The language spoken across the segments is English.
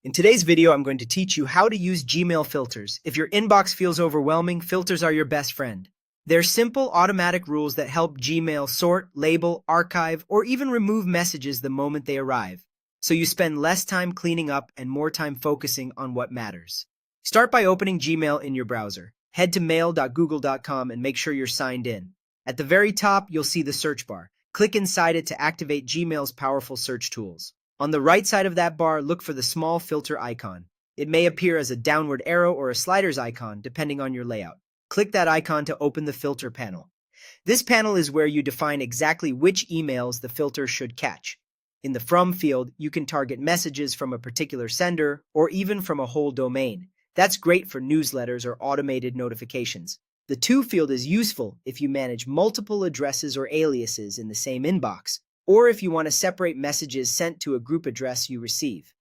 In today's video, I'm going to teach you how to use Gmail filters. If your inbox feels overwhelming, filters are your best friend. They're simple, automatic rules that help Gmail sort, label, archive, or even remove messages the moment they arrive, so you spend less time cleaning up and more time focusing on what matters. Start by opening Gmail in your browser. Head to mail.google.com and make sure you're signed in. At the very top, you'll see the search bar. Click inside it to activate Gmail's powerful search tools. On the right side of that bar, look for the small filter icon. It may appear as a downward arrow or a sliders icon, depending on your layout. Click that icon to open the filter panel. This panel is where you define exactly which emails the filter should catch. In the From field, you can target messages from a particular sender or even from a whole domain. That's great for newsletters or automated notifications. The To field is useful if you manage multiple addresses or aliases in the same inbox, or if you want to separate messages sent to a group address you receive.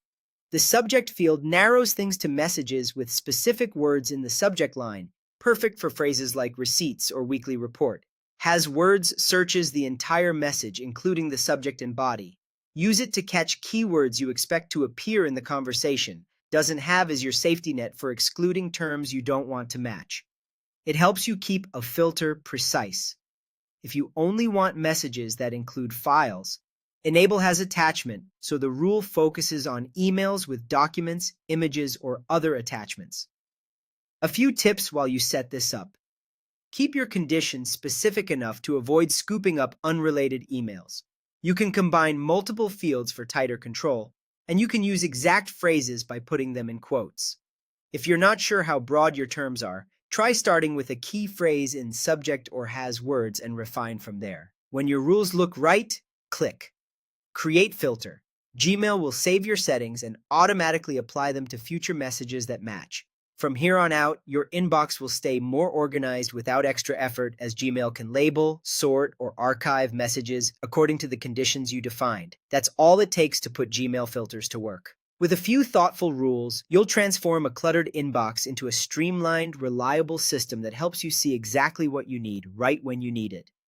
The Subject field narrows things to messages with specific words in the subject line, perfect for phrases like receipts or weekly report. Has words searches the entire message, including the subject and body. Use it to catch keywords you expect to appear in the conversation. Doesn't have as your safety net for excluding terms you don't want to match. It helps you keep a filter precise. If you only want messages that include files, Enable has attachment, so the rule focuses on emails with documents, images, or other attachments. A few tips while you set this up. Keep your conditions specific enough to avoid scooping up unrelated emails. You can combine multiple fields for tighter control, and you can use exact phrases by putting them in quotes. If you're not sure how broad your terms are, try starting with a key phrase in subject or has words and refine from there. When your rules look right, click Create Filter. Gmail will save your settings and automatically apply them to future messages that match. From here on out, your inbox will stay more organized without extra effort, as Gmail can label, sort, or archive messages according to the conditions you defined. That's all it takes to put Gmail filters to work. With a few thoughtful rules, you'll transform a cluttered inbox into a streamlined, reliable system that helps you see exactly what you need right when you need it.